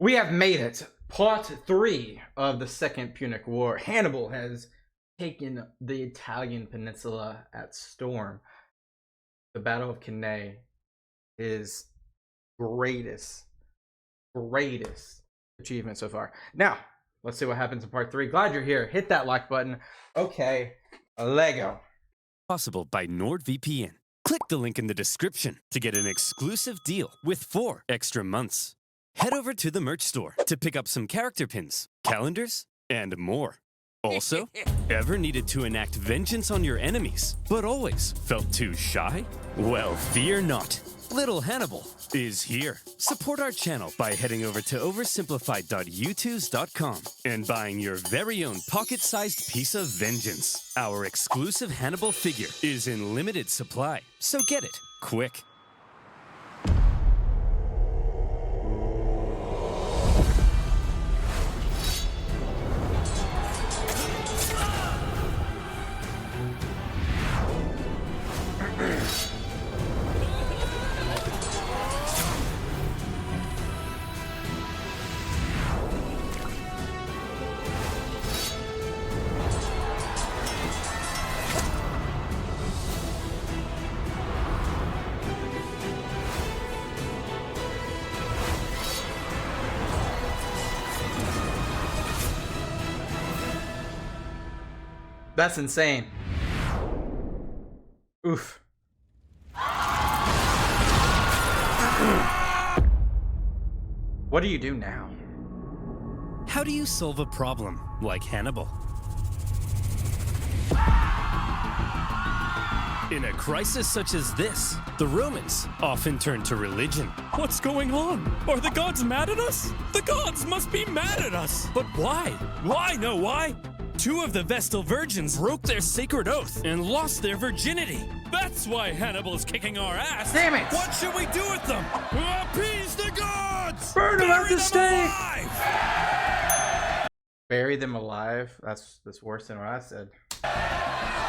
We have made it. Part 3 of the Second Punic War. Hannibal has taken the Italian peninsula at storm. The Battle of Cannae is greatest achievement so far. Now, let's see what happens in part 3. Glad you're here. Hit that like button. Okay, Lego. Possible by NordVPN. Click the link in the description to get an exclusive deal with 4 extra months. Head over to the merch store to pick up some character pins, calendars, and more. Also, ever needed to enact vengeance on your enemies, but always felt too shy? Well, fear not. Little Hannibal is here. Support our channel by heading over to oversimplified.youtube.com and buying your very own pocket-sized piece of vengeance. Our exclusive Hannibal figure is in limited supply, so get it quick. That's insane. Oof. What do you do now? How do you solve a problem like Hannibal? In a crisis such as this, the Romans often turn to religion. What's going on? Are the gods mad at us? The gods must be mad at us! But why? Why? No, why? 2 of the Vestal virgins broke their sacred oath and lost their virginity. That's why Hannibal's kicking our ass. Damn it! What should we do with them? Appease the gods! Burn them at the stake! Alive! Bury them alive? That's worse than what I said.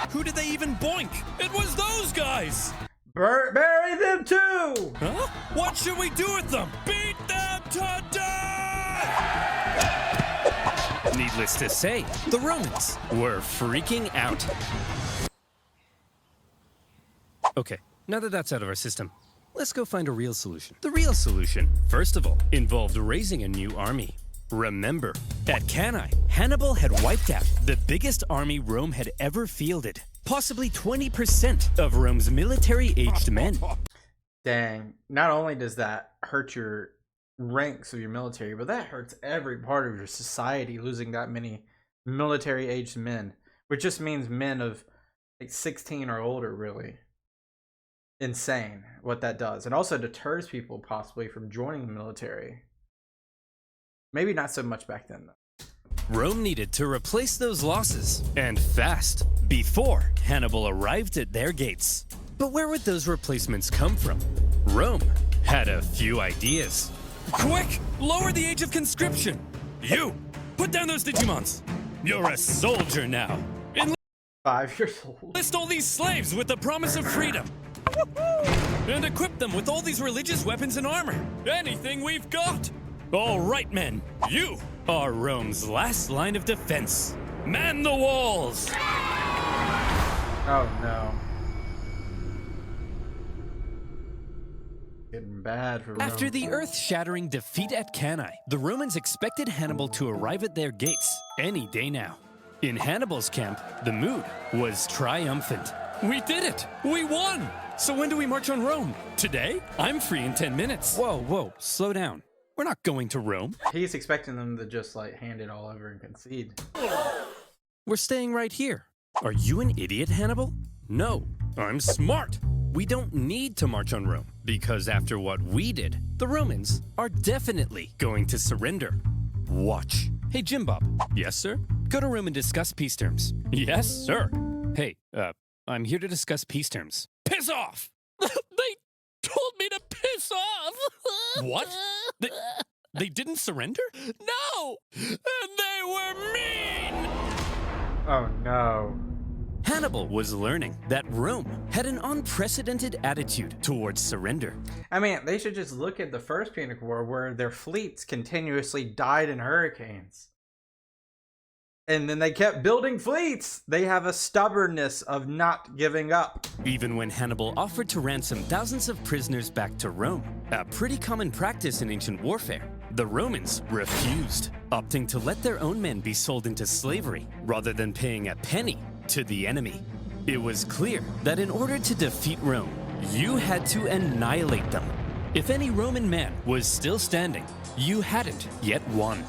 Who did they even boink? It was those guys! Bury them too! Huh? What should we do with them? Beat them to death! Needless to say, the Romans were freaking out. Okay, now that that's out of our system, let's go find a real solution. The real solution, first of all, involved raising a new army. Remember, at Cannae, Hannibal had wiped out the biggest army Rome had ever fielded. Possibly 20% of Rome's military-aged men. Dang, not only does that hurt your ranks of your military, but that hurts every part of your society, losing that many military-aged men, which just means men of like 16 or older, really. Insane what that does. And also deters people possibly from joining the military. Maybe not so much back then, though. Rome needed to replace those losses, and fast, before Hannibal arrived at their gates. But where would those replacements come from? Rome had a few ideas. Quick! Lower the age of conscription! You! Put down those Digimons! You're a soldier now! 5 years old. Enlist all these slaves with the promise of freedom! And equip them with all these religious weapons and armor! Anything we've got! All right, men! You are Rome's last line of defense! Man the walls! Oh no. Getting bad for Rome. After the earth-shattering defeat at Cannae, the Romans expected Hannibal to arrive at their gates any day now. In Hannibal's camp, the mood was triumphant. We did it! We won! So when do we march on Rome? Today? I'm free in 10 minutes. Whoa, slow down. We're not going to Rome. He's expecting them to just like hand it all over and concede. We're staying right here. Are you an idiot, Hannibal? No, I'm smart. We don't need to march on Rome, because after what we did, the Romans are definitely going to surrender. Watch. Hey, Jim Bob. Yes, sir? Go to Rome and discuss peace terms. Yes, sir. Hey, I'm here to discuss peace terms. Piss off! They told me to piss off! What? They didn't surrender? No! And they were mean! Oh no. Hannibal Hannibal was learning that Rome had an unprecedented attitude towards surrender. I mean, they should just look at the First Punic War, where their fleets continuously died in hurricanes. And then they kept building fleets. They have a stubbornness of not giving up. Even when Hannibal offered to ransom thousands of prisoners back to Rome, a pretty common practice in ancient warfare, the Romans refused, opting to let their own men be sold into slavery rather than paying a penny to the enemy. It was clear that in order to defeat Rome, you had to annihilate them. If any Roman man was still standing, you hadn't yet won.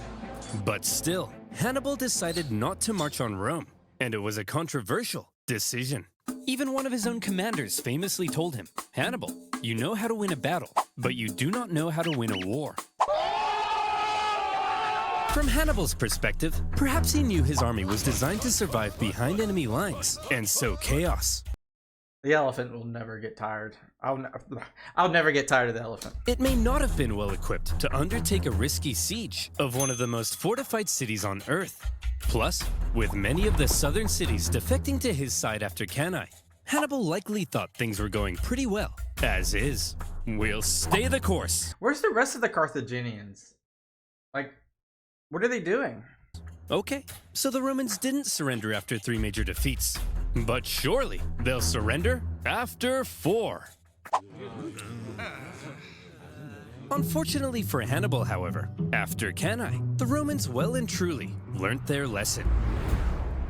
But still, Hannibal decided not to march on Rome, and it was a controversial decision. Even one of his own commanders famously told him, "Hannibal, you know how to win a battle, but you do not know how to win a war." From Hannibal's perspective, perhaps he knew his army was designed to survive behind enemy lines and sow chaos. The elephant will never get tired. I'll never get tired of the elephant. It may not have been well equipped to undertake a risky siege of one of the most fortified cities on Earth. Plus, with many of the southern cities defecting to his side after Cannae, Hannibal likely thought things were going pretty well, as is. We'll stay the course. Where's the rest of the Carthaginians? Like, what are they doing? Okay, so the Romans didn't surrender after 3 major defeats. But surely they'll surrender after 4. Unfortunately for Hannibal, however, after Cannae, the Romans well and truly learnt their lesson.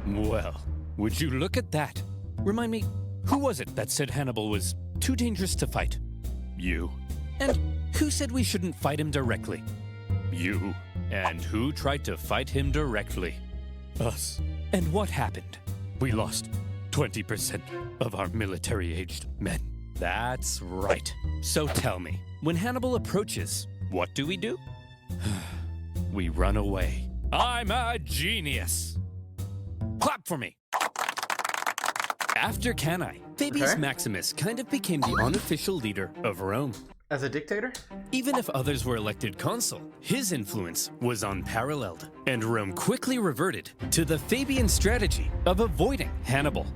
Well, would you look at that? Remind me, who was it that said Hannibal was too dangerous to fight? You. And who said we shouldn't fight him directly? You. And who tried to fight him directly? Us. And what happened? We lost 20% of our military-aged men. That's right. So tell me, when Hannibal approaches, what do? We run away. I'm a genius. Clap for me. After Cannae, Fabius Maximus kind of became the unofficial leader of Rome. As a dictator? Even if others were elected consul, his influence was unparalleled, and Rome quickly reverted to the Fabian strategy of avoiding Hannibal.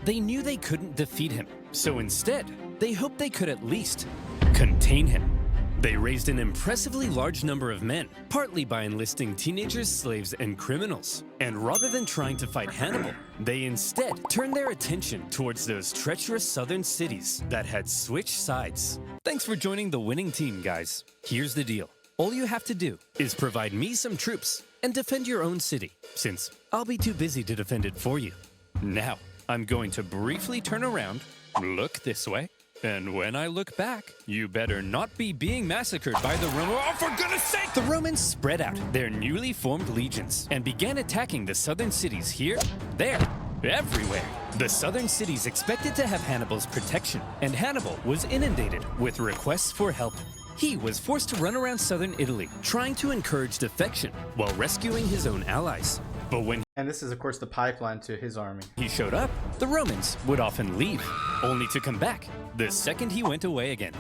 They knew they couldn't defeat him, so instead, they hoped they could at least contain him. They raised an impressively large number of men, partly by enlisting teenagers, slaves, and criminals. And rather than trying to fight Hannibal, they instead turned their attention towards those treacherous southern cities that had switched sides. Thanks for joining the winning team, guys. Here's the deal. All you have to do is provide me some troops and defend your own city, since I'll be too busy to defend it for you. Now, I'm going to briefly turn around, look this way, and when I look back, you better not be being massacred by the Romans. Oh, for goodness sake! The Romans spread out their newly formed legions and began attacking the southern cities here, there, everywhere. The southern cities expected to have Hannibal's protection, and Hannibal was inundated with requests for help. He was forced to run around southern Italy, trying to encourage defection while rescuing his own allies. But when this is, of course, the pipeline to his army. He showed up, the Romans would often leave, only to come back the second he went away again.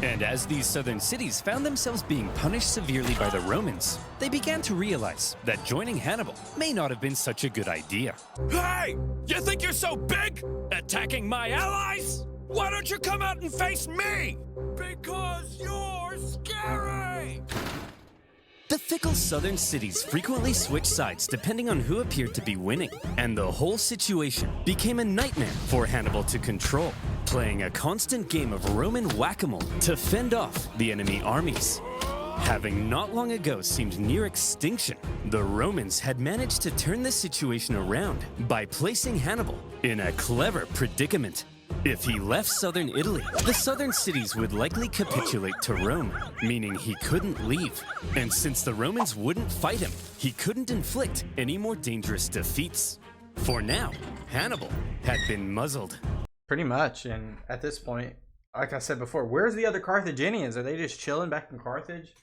And as these southern cities found themselves being punished severely by the Romans, they began to realize that joining Hannibal may not have been such a good idea. Hey! You think you're so big? Attacking my allies? Why don't you come out and face me? Because you're scary! The fickle southern cities frequently switched sides depending on who appeared to be winning, and the whole situation became a nightmare for Hannibal to control, playing a constant game of Roman whack-a-mole to fend off the enemy armies. Having not long ago seemed near extinction, the Romans had managed to turn the situation around by placing Hannibal in a clever predicament. If he left southern Italy, the southern cities would likely capitulate to Rome, meaning he couldn't leave. And since the Romans wouldn't fight him, he couldn't inflict any more dangerous defeats. For now, Hannibal had been muzzled. Pretty much, and at this point, like I said before, where's the other Carthaginians? Are they just chilling back in Carthage?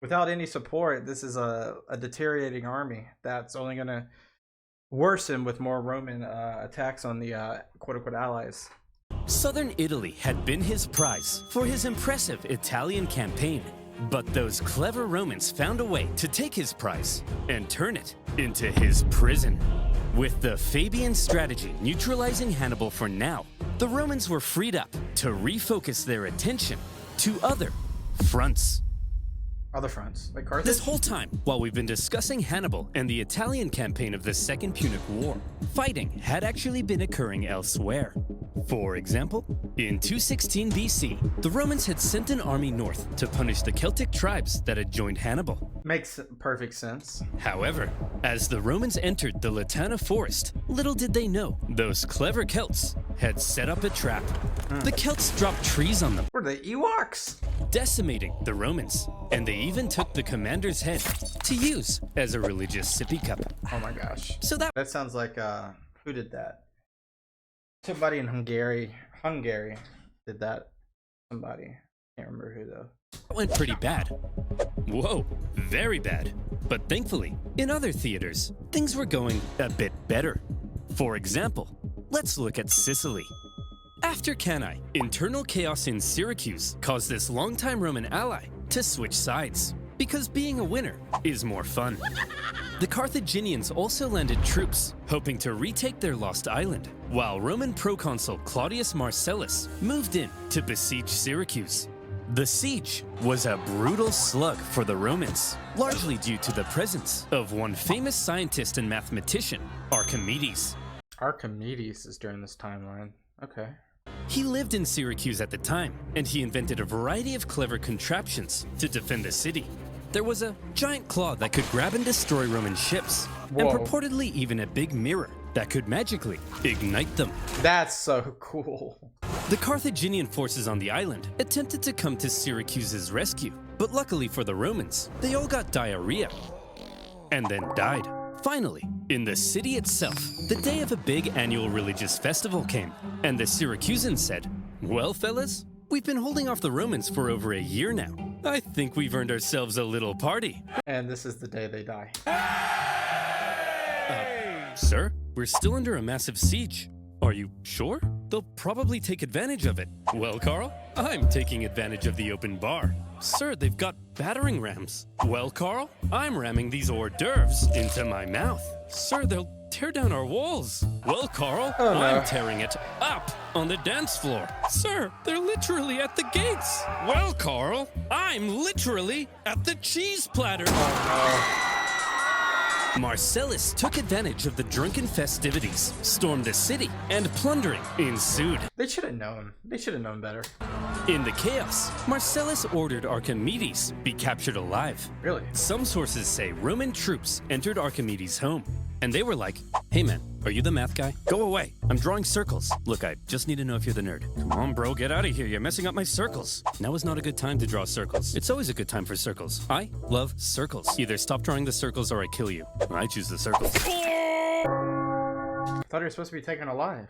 Without any support, this is a deteriorating army that's only going to worsen with more Roman attacks on the quote-unquote allies. Southern Italy had been his prize for his impressive Italian campaign, but those clever Romans found a way to take his prize and turn it into his prison. With the Fabian strategy neutralizing Hannibal for now, the Romans were freed up to refocus their attention to other fronts. Other fronts, like Carthage? This whole time, while we've been discussing Hannibal and the Italian campaign of the Second Punic War, fighting had actually been occurring elsewhere. For example, in 216 BC, the Romans had sent an army north to punish the Celtic tribes that had joined Hannibal. Makes perfect sense. However, as the Romans entered the Latana forest, little did they know those clever Celts had set up a trap. The Celts dropped trees on them, What are the Ewoks? decimating the Romans, and they even took the commander's head to use as a religious sippy cup. Oh my gosh. So that That sounds like, who did that? Somebody in Hungary did that. Somebody. Can't remember who though. went pretty bad. Whoa, very bad. But thankfully, in other theaters, things were going a bit better. For example, let's look at Sicily. After Cannae, internal chaos in Syracuse caused this longtime Roman ally to switch sides, because being a winner is more fun. The Carthaginians also landed troops, hoping to retake their lost island, while Roman proconsul Claudius Marcellus moved in to besiege Syracuse. The siege was a brutal slug for the Romans, largely due to the presence of one famous scientist and mathematician, Archimedes. Archimedes is during this timeline. Okay. He lived in Syracuse at the time, and he invented a variety of clever contraptions to defend the city. There was a giant claw that could grab and destroy Roman ships, and Whoa. purportedly even a big mirror that could magically ignite them. That's so cool. The Carthaginian forces on the island attempted to come to Syracuse's rescue, but luckily for the Romans, they all got diarrhea and then died. Finally, in the city itself, the day of a big annual religious festival came, and the Syracusans said, "Well, fellas, we've been holding off the Romans for over a year now. I think we've earned ourselves a little party." And this is the day they die. Sir, we're still under a massive siege. Are you sure? They'll probably take advantage of it. Well, Carl, I'm taking advantage of the open bar. Sir, they've got battering rams. Well, Carl, I'm ramming these hors d'oeuvres into my mouth. Sir, they'll tear down our walls. Well, Carl, Oh, no. I'm tearing it up on the dance floor. Sir, they're literally at the gates. Well, Carl, I'm literally at the cheese platter. Marcellus took advantage of the drunken festivities, stormed the city, and plundering ensued. They should have known. They should have known better. In the chaos, Marcellus ordered Archimedes be captured alive. Really? Some sources say Roman troops entered Archimedes' home, and they were like, "Hey man, are you the math guy? Go away. I'm drawing circles. Look, I just need to know if you're the nerd. Come on, bro, get out of here. You're messing up my circles." Now is not a good time to draw circles. It's always a good time for circles. I love circles. Either stop drawing the circles or I kill you. I choose the circles. I thought he was supposed to be taken alive.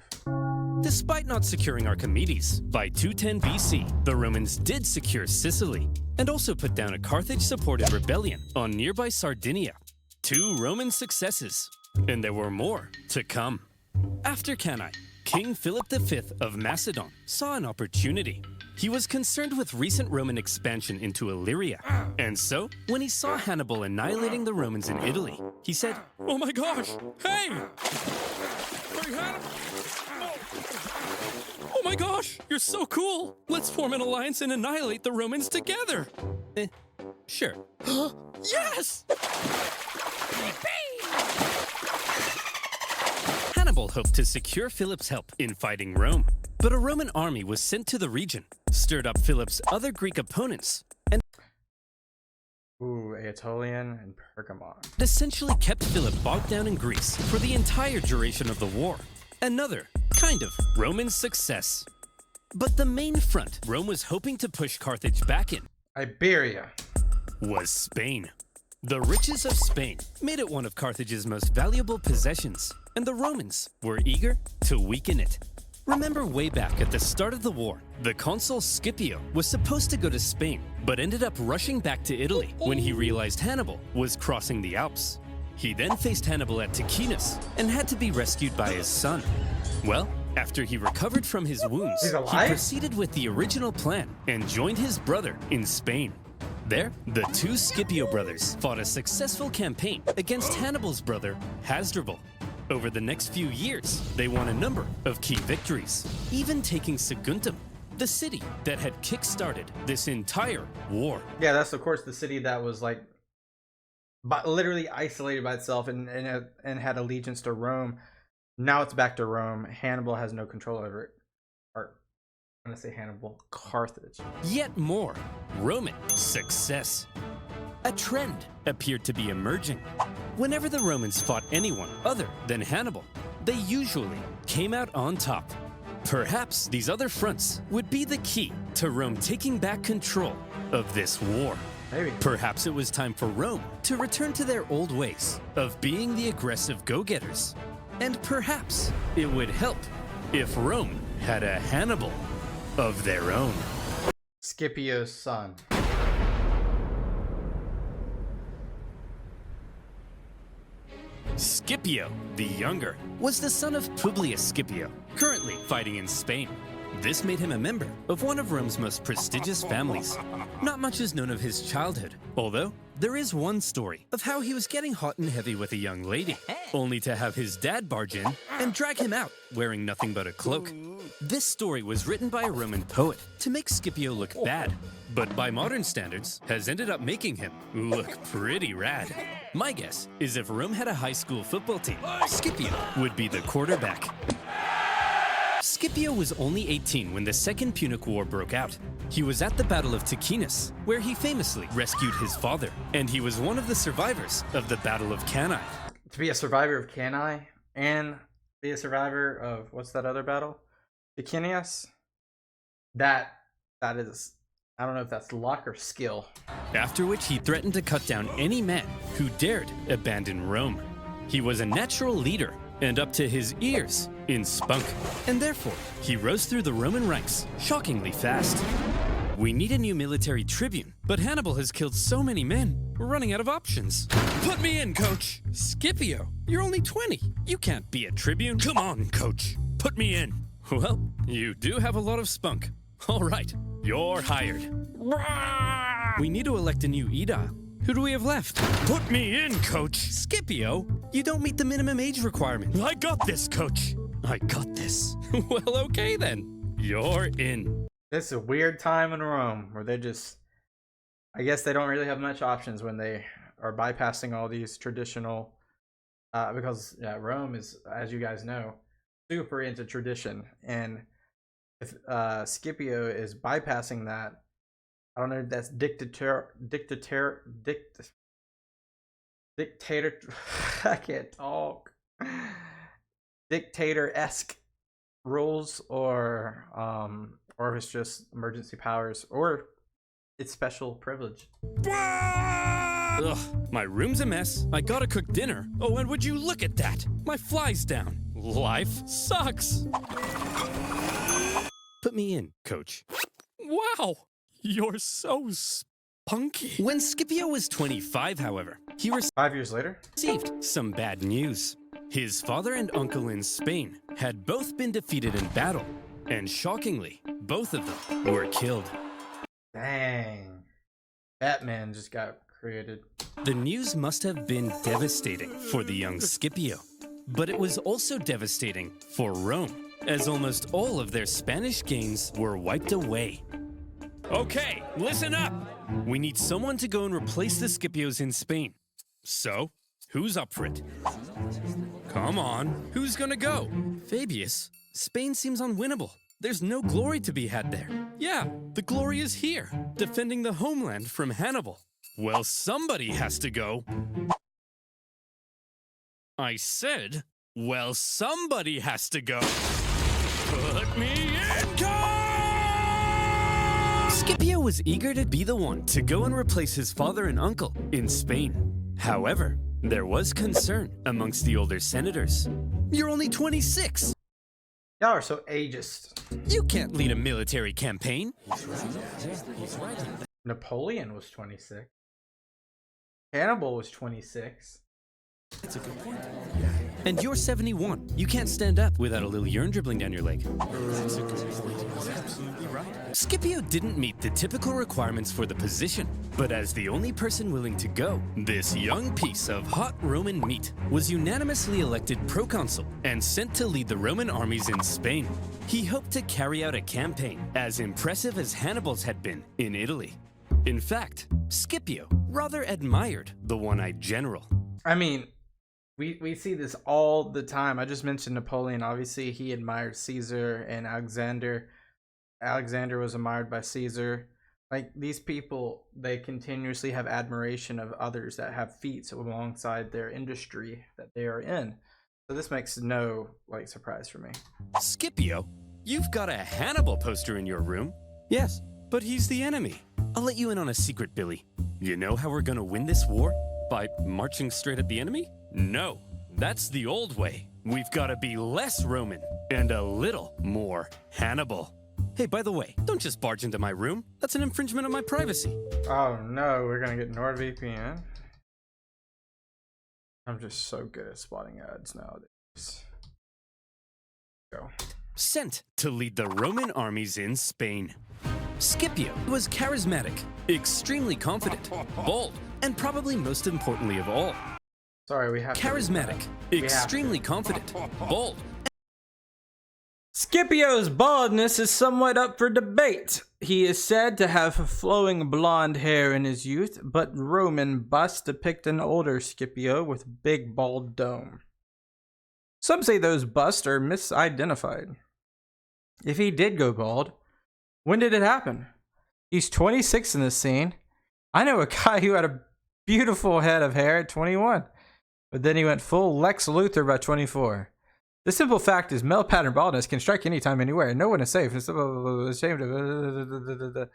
Despite not securing Archimedes, by 210 BC, the Romans did secure Sicily, and also put down a Carthage-supported rebellion on nearby Sardinia. 2 Roman successes, and there were more to come. After Cannae, King Philip V of Macedon saw an opportunity. He was concerned with recent Roman expansion into Illyria, and so, when he saw Hannibal annihilating the Romans in Italy, he said, "Oh my gosh, hey! Hey, Hannibal! Oh my gosh, you're so cool! Let's form an alliance and annihilate the Romans together!" Sure. Yes! Hannibal hoped to secure Philip's help in fighting Rome, but a Roman army was sent to the region, stirred up Philip's other Greek opponents, and Ooh, Aetolian and Pergamon. essentially kept Philip bogged down in Greece for the entire duration of the war. Another kind of Roman success. But the main front Rome was hoping to push Carthage back in Iberia. was Spain. The riches of Spain made it one of Carthage's most valuable possessions, and the Romans were eager to weaken it. Remember way back at the start of the war, the consul Scipio was supposed to go to Spain, but ended up rushing back to Italy when he realized Hannibal was crossing the Alps. He then faced Hannibal at Ticinus and had to be rescued by his son. Well, after he recovered from his wounds, He's he alive? proceeded with the original plan and joined his brother in Spain. There, the 2 Scipio brothers fought a successful campaign against Hannibal's brother, Hasdrubal. Over the next few years, they won a number of key victories, even taking Saguntum, the city that had kick-started this entire war. Yeah, that's of course the city that was like literally isolated by itself and had allegiance to Rome. Now it's back to Rome. Hannibal has no control over it. Or I'm gonna say Hannibal, Carthage. Yet more Roman success. A trend appeared to be emerging. Whenever the Romans fought anyone other than Hannibal, they usually came out on top. Perhaps these other fronts would be the key to Rome taking back control of this war. Maybe. Perhaps it was time for Rome to return to their old ways of being the aggressive go-getters. And perhaps it would help if Rome had a Hannibal of their own. Scipio's son. Scipio, the younger, was the son of Publius Scipio, currently fighting in Spain. This made him a member of one of Rome's most prestigious families. Not much is known of his childhood, although there is one story of how he was getting hot and heavy with a young lady, only to have his dad barge in and drag him out wearing nothing but a cloak. This story was written by a Roman poet to make Scipio look bad, but by modern standards has ended up making him look pretty rad. My guess is if Rome had a high school football team, Scipio would be the quarterback. Scipio was only 18 when the Second Punic War broke out. He was at the Battle of Ticinus, where he famously rescued his father, and he was one of the survivors of the Battle of Cannae. To be a survivor of Cannae and be a survivor of what's that other battle? Licinius? That is, I don't know if that's luck or skill. After which he threatened to cut down any man who dared abandon Rome. He was a natural leader and up to his ears in spunk, and therefore he rose through the Roman ranks shockingly fast. We need a new military tribune, but Hannibal has killed so many men, we're running out of options. Put me in, coach. Scipio, you're only 20. You can't be a tribune. Come on, coach. Put me in. Well, you do have a lot of spunk. All right, you're hired. We need to elect a new aedile. Who do we have left? Put me in, coach. Scipio, you don't meet the minimum age requirement. I got this, coach. I got this. Well, okay then. You're in. This is a weird time in Rome where they just, I guess they don't really have much options when they are bypassing all these traditional, because yeah, Rome is, as you guys know, super into tradition. And if Scipio is bypassing that, I don't know if that's dictator, I can't talk. Dictator-esque rules, or if it's just emergency powers, or it's special privilege. Ugh, my room's a mess. I gotta cook dinner. Oh, and would you look at that? My fly's down. Life sucks. Put me in, coach. Wow, you're so spunky. When Scipio was 25, however, he 5 years later? received some bad news. His father and uncle in Spain had both been defeated in battle, and shockingly, both of them were killed. Dang. Batman just got created. The news must have been devastating for the young Scipio, but it was also devastating for Rome, as almost all of their Spanish gains were wiped away. Okay, listen up! We need someone to go and replace the Scipios in Spain. So, who's up for it? Come on, who's gonna go? Fabius, Spain seems unwinnable. There's no glory to be had there. Yeah, the glory is here, defending the homeland from Hannibal. Well, somebody has to go. I said, well, somebody has to go. Put me in, coach! Scipio was eager to be the one to go and replace his father and uncle in Spain. However, there was concern amongst the older senators. You're only 26. Y'all are so ageist. You can't lead a military campaign. Napoleon was 26. Hannibal was 26. That's a good point. And you're 71. You can't stand up without a little urine dribbling down your leg. That's a good point. Absolutely right. Scipio didn't meet the typical requirements for the position, but as the only person willing to go, this young piece of hot Roman meat was unanimously elected proconsul and sent to lead the Roman armies in Spain. He hoped to carry out a campaign as impressive as Hannibal's had been in Italy. In fact, Scipio rather admired the one-eyed general. I mean, we see this all the time. I just mentioned Napoleon. Obviously, he admired Caesar, and Alexander. Alexander was admired by Caesar. Like, these people, they continuously have admiration of others that have feats alongside their industry that they are in. So this makes no surprise for me. Scipio, you've got a Hannibal poster in your room. Yes, but he's the enemy. I'll let you in on a secret, Billy. You know how we're gonna win this war? By marching straight at the enemy? No, that's the old way. We've gotta be less Roman and a little more Hannibal. Hey, by the way, don't just barge into my room. That's an infringement of my privacy. Oh no, we're gonna get NordVPN. I'm just so good at spotting ads nowadays. Go. Sent to lead the Roman armies in Spain. Scipio was charismatic, extremely confident, bold, and probably most importantly of all, sorry, we have charismatic, extremely confident, bold. Scipio's baldness is somewhat up for debate. He is said to have flowing blonde hair in his youth, but Roman busts depict an older Scipio with big bald dome. Some say those busts are misidentified. If he did go bald, when did it happen? He's 26 in this scene. I know a guy who had a beautiful head of hair at 21, but then he went full Lex Luthor by 24. The simple fact is, male pattern baldness can strike anytime, anywhere. No one is safe. It's ashamed of.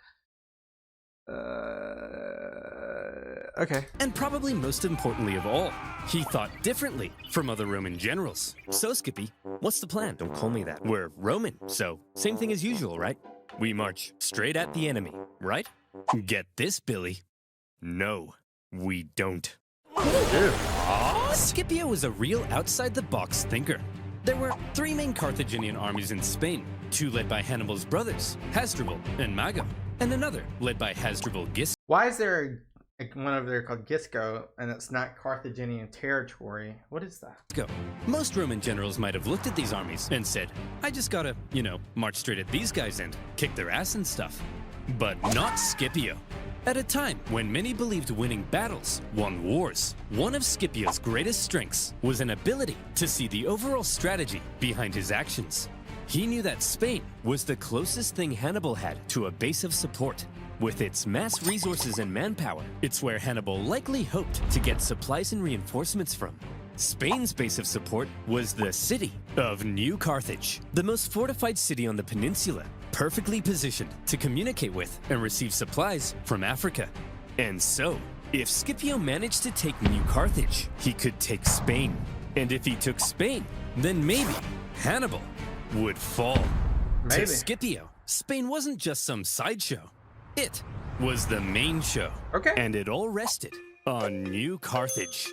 Okay. And probably most importantly of all, he thought differently from other Roman generals. So, Skippy, what's the plan? Don't call me that. We're Roman, so same thing as usual, right? We march straight at the enemy, right? Get this, Billy. No, we don't. Scipio was a real outside-the-box thinker. There were 3 main Carthaginian armies in Spain, 2 led by Hannibal's brothers, Hasdrubal and Mago, and another led by Hasdrubal Gisco. Why is there one over there called Gisco, and it's not Carthaginian territory? What is that? Most Roman generals might have looked at these armies and said, I just gotta, march straight at these guys and kick their ass and stuff. But not Scipio. At a time when many believed winning battles won wars, one of Scipio's greatest strengths was an ability to see the overall strategy behind his actions. He knew that Spain was the closest thing Hannibal had to a base of support. With its mass resources and manpower, it's where Hannibal likely hoped to get supplies and reinforcements from. Spain's base of support was the city of New Carthage, the most fortified city on the peninsula, perfectly positioned to communicate with and receive supplies from Africa. And so, if Scipio managed to take New Carthage, he could take Spain. And if he took Spain, then maybe Hannibal would fall. Maybe. To Scipio, Spain wasn't just some sideshow. It was the main show. Okay. And it all rested on New Carthage.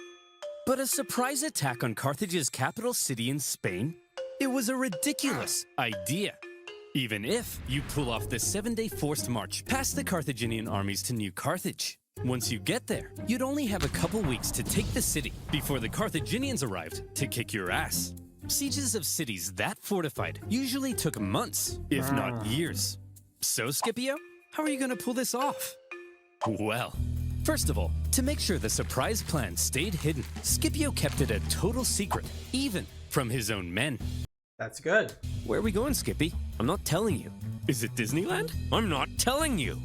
But a surprise attack on Carthage's capital city in Spain? It was a ridiculous idea. Even if you pull off the 7-day forced march past the Carthaginian armies to New Carthage. Once you get there, you'd only have a couple weeks to take the city before the Carthaginians arrived to kick your ass. Sieges of cities that fortified usually took months, if not years. So, Scipio, how are you gonna pull this off? Well, first of all, to make sure the surprise plan stayed hidden, Scipio kept it a total secret, even from his own men. That's good. Where are we going, Skippy? I'm not telling you. Is it Disneyland? I'm not telling you.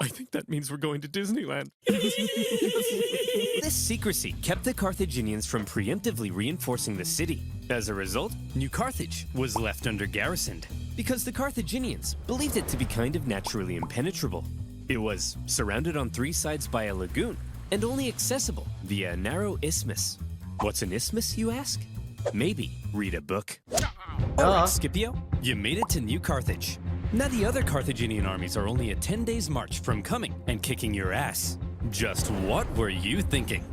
I think that means we're going to Disneyland. This secrecy kept the Carthaginians from preemptively reinforcing the city. As a result, New Carthage was left under garrisoned, because the Carthaginians believed it to be kind of naturally impenetrable. It was surrounded on 3 sides by a lagoon, and only accessible via a narrow isthmus. What's an isthmus, you ask? Maybe read a book. Alright, Scipio, you made it to New Carthage. Now the other Carthaginian armies are only a 10 days march from coming and kicking your ass. Just what were you thinking?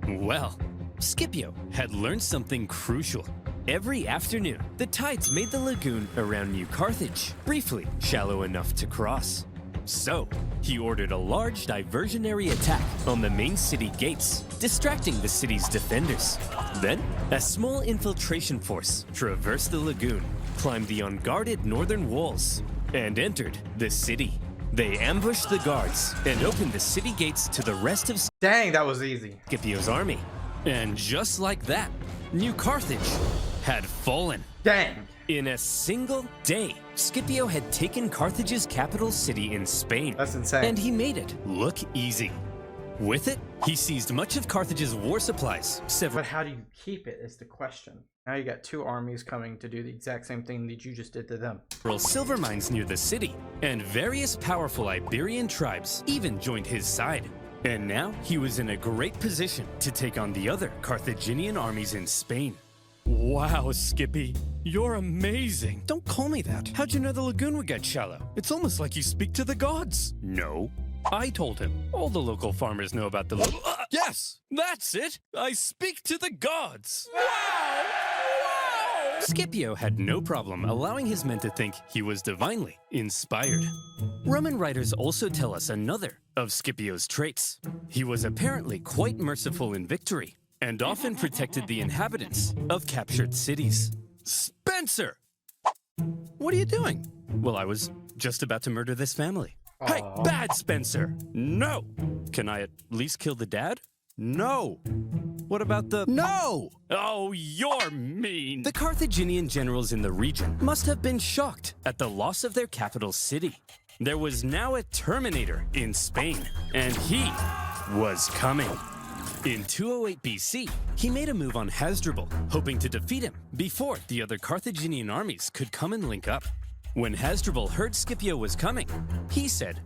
Well, Scipio had learned something crucial. Every afternoon, the tides made the lagoon around New Carthage briefly shallow enough to cross. So, he ordered a large diversionary attack on the main city gates, distracting the city's defenders. Then, a small infiltration force traversed the lagoon, climbed the unguarded northern walls, and entered the city. They ambushed the guards and opened the city gates to the rest of Dang, that was easy. Scipio's army. And just like that, New Carthage had fallen. Dang. In a single day, Scipio had taken Carthage's capital city in Spain. That's insane. And he made it look easy. With it, he seized much of Carthage's war supplies. But how do you keep it is the question. Now you got two armies coming to do the exact same thing that you just did to them. Several silver mines near the city, and various powerful Iberian tribes even joined his side. And now he was in a great position to take on the other Carthaginian armies in Spain. Wow, Skippy, you're amazing. Don't call me that. How'd you know the lagoon would get shallow? It's almost like you speak to the gods. No, I told him. All the local farmers know about the lagoon. Yes, that's it. I speak to the gods. Wow! Scipio had no problem allowing his men to think he was divinely inspired. Roman writers also tell us another of Scipio's traits. He was apparently quite merciful in victory and often protected the inhabitants of captured cities. Spencer! What are you doing? Well, I was just about to murder this family. Hey, bad Spencer! No! Can I at least kill the dad? No! What about the... No! Oh, you're mean! The Carthaginian generals in the region must have been shocked at the loss of their capital city. There was now a Terminator in Spain, and he was coming. In 208 BC, he made a move on Hasdrubal, hoping to defeat him before the other Carthaginian armies could come and link up. When Hasdrubal heard Scipio was coming, he said,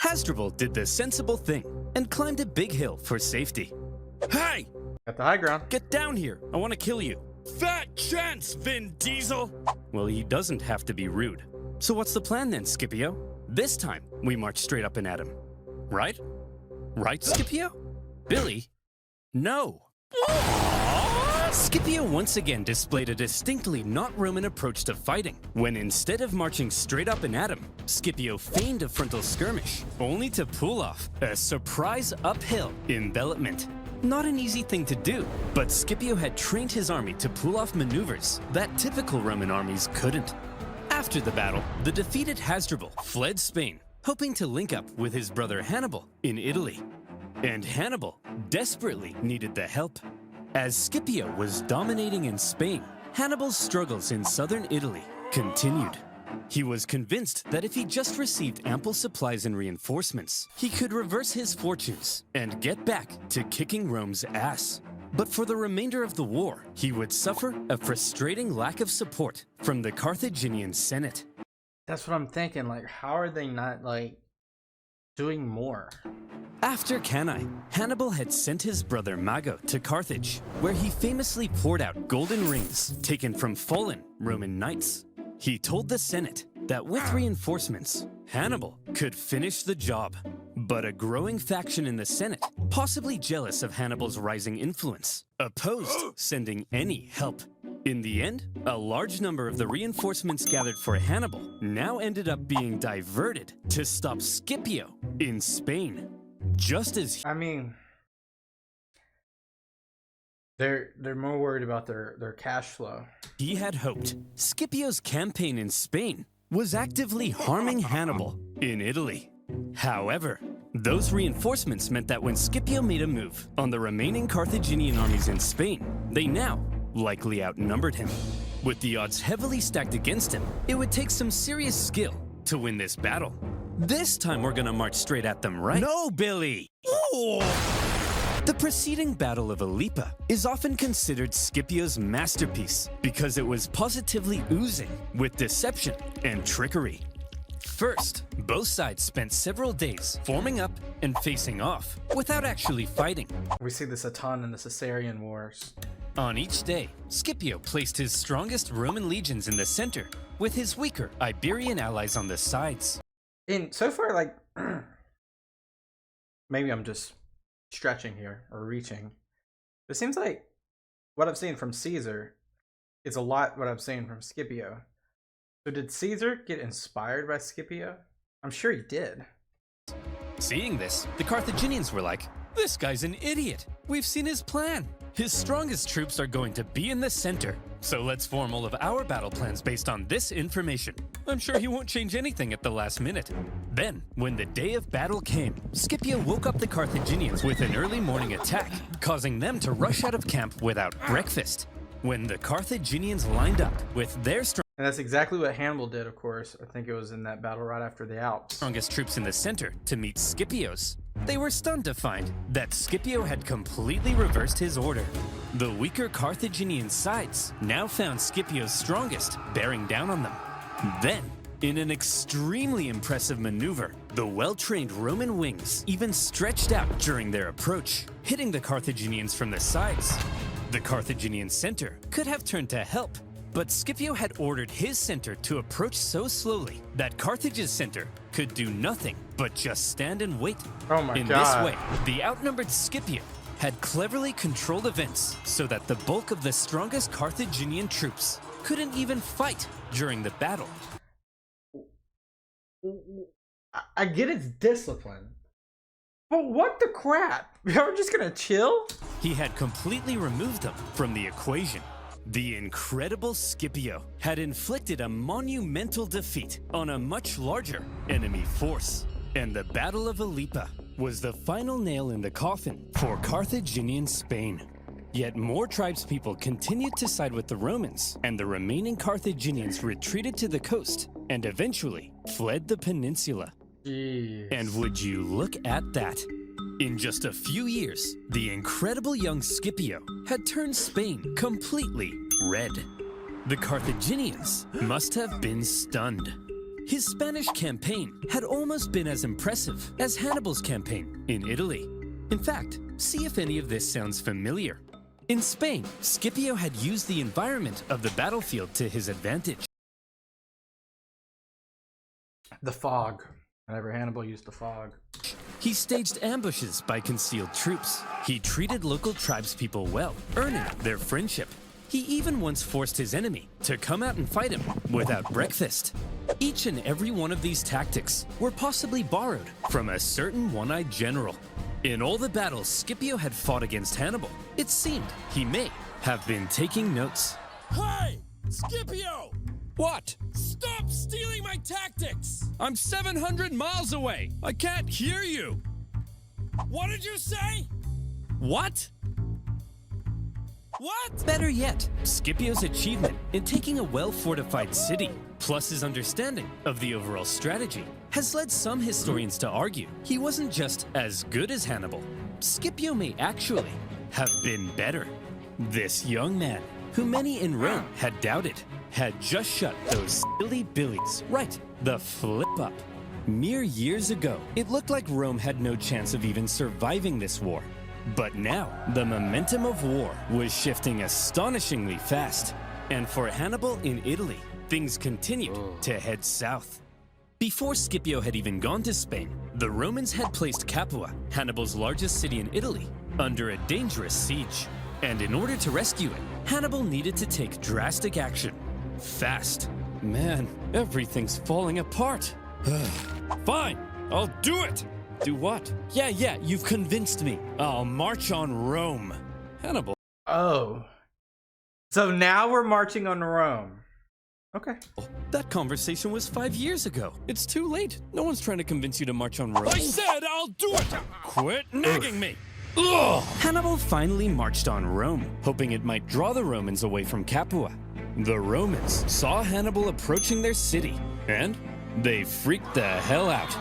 Hasdrubal did the sensible thing and climbed a big hill for safety. Hey! Got the high ground. Get down here. I want to kill you. Fat chance, Vin Diesel! Well, he doesn't have to be rude. So what's the plan then, Scipio? This time, we march straight up and at him. Right? Right, Scipio? Billy? No. Scipio once again displayed a distinctly not Roman approach to fighting, when instead of marching straight up and at him, Scipio feigned a frontal skirmish, only to pull off a surprise uphill envelopment. Not an easy thing to do, but Scipio had trained his army to pull off maneuvers that typical Roman armies couldn't. After the battle, the defeated Hasdrubal fled Spain, hoping to link up with his brother Hannibal in Italy. And Hannibal desperately needed the help. As Scipio was dominating in Spain, Hannibal's struggles in southern Italy continued. He was convinced that if he just received ample supplies and reinforcements, he could reverse his fortunes and get back to kicking Rome's ass. But for the remainder of the war, he would suffer a frustrating lack of support from the Carthaginian Senate. That's what I'm thinking. Like, how are they not, like, doing more? After Cannae, Hannibal had sent his brother Mago to Carthage, where he famously poured out golden rings taken from fallen Roman knights. He told the Senate that with reinforcements, Hannibal could finish the job. But a growing faction in the Senate, possibly jealous of Hannibal's rising influence, opposed sending any help. In the end, a large number of the reinforcements gathered for Hannibal now ended up being diverted to stop Scipio in Spain. Just as I mean, they're more worried about their cash flow. He had hoped, Scipio's campaign in Spain was actively harming Hannibal in Italy. However, those reinforcements meant that when Scipio made a move on the remaining Carthaginian armies in Spain, they now likely outnumbered him. With the odds heavily stacked against him, it would take some serious skill to win this battle. This time we're gonna march straight at them, right? No, Billy! Ooh. The preceding Battle of Ilipa is often considered Scipio's masterpiece because it was positively oozing with deception and trickery. First, both sides spent several days forming up and facing off without actually fighting. We see this a ton in the Caesarian Wars. On each day, Scipio placed his strongest Roman legions in the center with his weaker Iberian allies on the sides. And so far, like, maybe I'm just stretching here or reaching. It seems like what I've seen from Caesar is a lot what I've seen from Scipio. So did Caesar get inspired by Scipio? I'm sure he did. Seeing this, the Carthaginians were like, "This guy's an idiot. We've seen his plan. His strongest troops are going to be in the center. So let's form all of our battle plans based on this information. I'm sure he won't change anything at the last minute." Then, when the day of battle came, Scipio woke up the Carthaginians with an early morning attack, causing them to rush out of camp without breakfast. When the Carthaginians lined up with their And that's exactly what Hannibal did, of course. I think it was in that battle right after the Alps. strongest troops in the center to meet Scipio's, they were stunned to find that Scipio had completely reversed his order. The weaker Carthaginian sides now found Scipio's strongest bearing down on them. Then, in an extremely impressive maneuver, the well-trained Roman wings even stretched out during their approach, hitting the Carthaginians from the sides. The Carthaginian center could have turned to help, but Scipio had ordered his center to approach so slowly that Carthage's center could do nothing but just stand and wait. Oh my In God. this way, the outnumbered Scipio had cleverly controlled events so that the bulk of the strongest Carthaginian troops couldn't even fight during the battle. I get its discipline, but what the crap? You're just gonna chill? He had completely removed them from the equation. The incredible Scipio had inflicted a monumental defeat on a much larger enemy force, and the Battle of Ilipa was the final nail in the coffin for Carthaginian Spain. Yet more tribespeople continued to side with the Romans, and the remaining Carthaginians retreated to the coast and eventually fled the peninsula. Jeez. And would you look at that? In just a few years, the incredible young Scipio had turned Spain completely red. The Carthaginians must have been stunned. His Spanish campaign had almost been as impressive as Hannibal's campaign in Italy. In fact, see if any of this sounds familiar. In Spain, Scipio had used the environment of the battlefield to his advantage. The fog. Whenever Hannibal used the fog. He staged ambushes by concealed troops. He treated local tribespeople well, earning their friendship. He even once forced his enemy to come out and fight him without breakfast. Each and every one of these tactics were possibly borrowed from a certain one-eyed general. In all the battles Scipio had fought against Hannibal, it seemed he may have been taking notes. Hey! Scipio! What? Stop stealing my tactics! I'm 700 miles away! I can't hear you! What did you say? What? What? Better yet, Scipio's achievement in taking a well-fortified city, plus his understanding of the overall strategy, has led some historians to argue he wasn't just as good as Hannibal. Scipio may actually have been better. This young man, who many in Rome had doubted, had just shut those silly billies right the flip up. Mere years ago, it looked like Rome had no chance of even surviving this war. But now, the momentum of war was shifting astonishingly fast. And for Hannibal in Italy, things continued to head south. Before Scipio had even gone to Spain, the Romans had placed Capua, Hannibal's largest city in Italy, under a dangerous siege. And in order to rescue it, Hannibal needed to take drastic action. Fast. Man, everything's falling apart. Fine, I'll do it! Do what? Yeah, you've convinced me. I'll march on Rome. Hannibal. Oh. So now we're marching on Rome. Okay. That conversation was 5 years ago. It's too late. No one's trying to convince you to march on Rome. I said I'll do it! Quit nagging me! Ugh. Hannibal finally marched on Rome, hoping it might draw the Romans away from Capua. The Romans saw Hannibal approaching their city, and they freaked the hell out.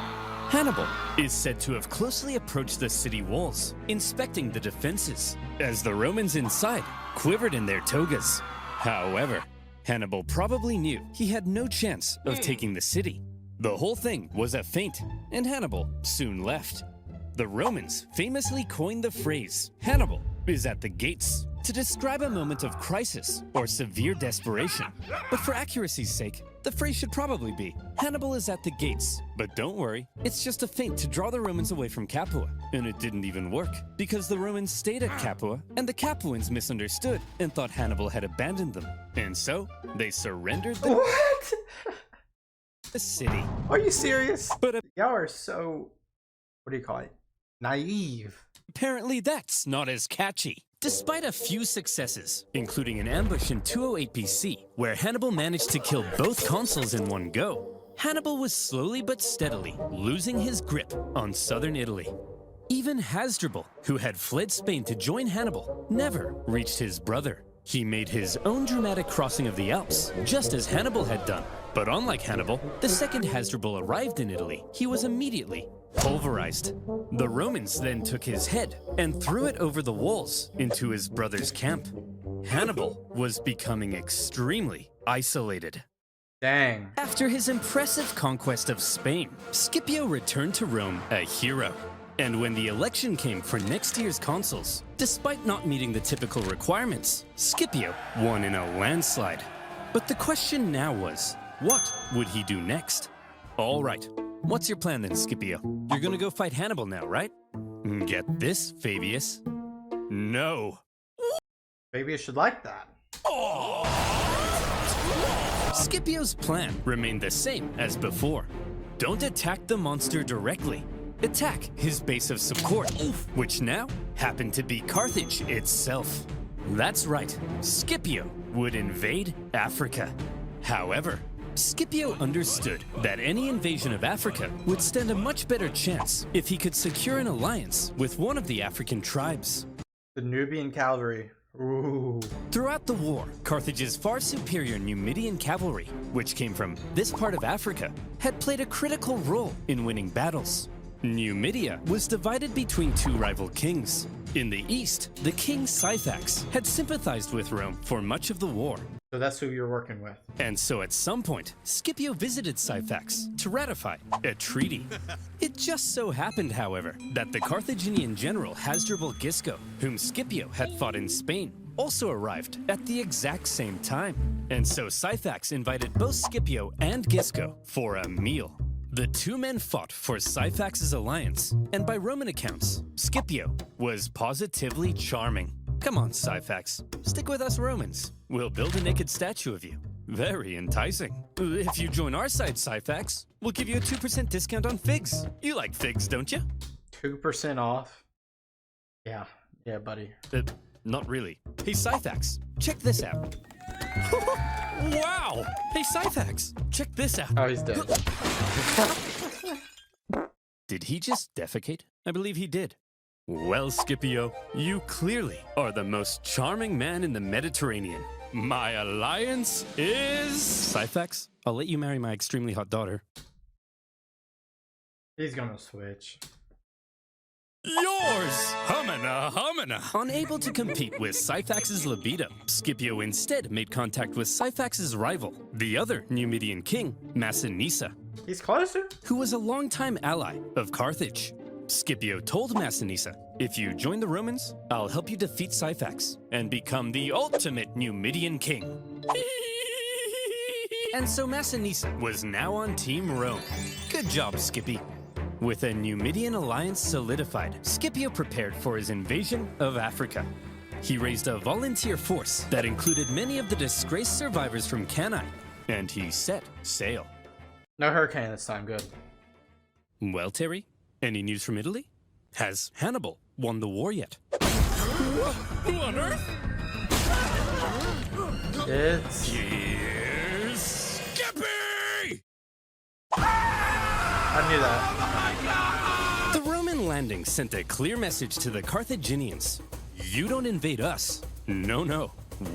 Hannibal is said to have closely approached the city walls, inspecting the defenses, as the Romans inside quivered in their togas. However, Hannibal probably knew he had no chance of taking the city. The whole thing was a feint, and Hannibal soon left. The Romans famously coined the phrase, "Hannibal is at the gates," to describe a moment of crisis or severe desperation. But for accuracy's sake, The phrase should probably be, Hannibal is at the gates. But don't worry, it's just a feint to draw the Romans away from Capua. And it didn't even work, because the Romans stayed at Capua, and the Capuans misunderstood and thought Hannibal had abandoned them. And so, they surrendered What? the city. Are you serious? But Y'all are so, what do you call it? Naive. apparently that's not as catchy. Despite a few successes, including an ambush in 208 BC, where Hannibal managed to kill both consuls in one go, Hannibal was slowly but steadily losing his grip on southern Italy. Even Hasdrubal, who had fled Spain to join Hannibal, never reached his brother. He made his own dramatic crossing of the Alps, just as Hannibal had done. But unlike Hannibal, the second Hasdrubal arrived in Italy, he was immediately pulverized. The Romans then took his head and threw it over the walls into his brother's camp. Hannibal was becoming extremely isolated. Dang. After his impressive conquest of Spain, Scipio returned to Rome a hero. And when the election came for next year's consuls, despite not meeting the typical requirements, Scipio won in a landslide. But the question now was, what would he do next? All right, what's your plan then, Scipio? You're gonna go fight Hannibal now, right? Get this, Fabius. No. Maybe you should like that. Scipio's plan remained the same as before. Don't attack the monster directly. Attack his base of support, which now happened to be Carthage itself. That's right, Scipio would invade Africa. However, Scipio understood that any invasion of Africa would stand a much better chance if he could secure an alliance with one of the African tribes. The Nubian cavalry. Ooh. Throughout the war, Carthage's far superior Numidian cavalry, which came from this part of Africa, had played a critical role in winning battles. Numidia was divided between two rival kings. In the east, the king Syphax had sympathized with Rome for much of the war. So that's who you're working with. And so at some point, Scipio visited Syphax to ratify a treaty. It just so happened, however, that the Carthaginian general Hasdrubal Gisco, whom Scipio had fought in Spain, also arrived at the exact same time. And so Syphax invited both Scipio and Gisco for a meal. The two men fought for Syphax's alliance, and by Roman accounts, Scipio was positively charming. Come on, Syphax, stick with us Romans. We'll build a naked statue of you. Very enticing. If you join our side, Syphax, we'll give you a 2% discount on figs. You like figs, don't you? 2% off. Yeah, buddy. Not really. Hey, Syphax, check this out. Wow! Hey, Syphax, check this out. Oh, he's dead. Did he just defecate? I believe he did. Well, Scipio, you clearly are the most charming man in the Mediterranean. My alliance is... Syphax, I'll let you marry my extremely hot daughter. He's gonna switch. Yours! Humana, humana! Unable to compete with Syphax's libido, Scipio instead made contact with Syphax's rival, the other Numidian king, Massinissa, He's closer? who was a longtime ally of Carthage. Scipio told Massinissa, if you join the Romans, I'll help you defeat Syphax and become the ultimate Numidian king. And so Massinissa was now on Team Rome. Good job, Skippy. With a Numidian alliance solidified, Scipio prepared for his invasion of Africa. He raised a volunteer force that included many of the disgraced survivors from Cannae, and he set sail. No hurricane this time, good. Well, Terry, any news from Italy? Has Hannibal won the war yet? Who on earth? It's... Here's Skippy! I knew that. The Roman landing sent a clear message to the Carthaginians. You don't invade us. No,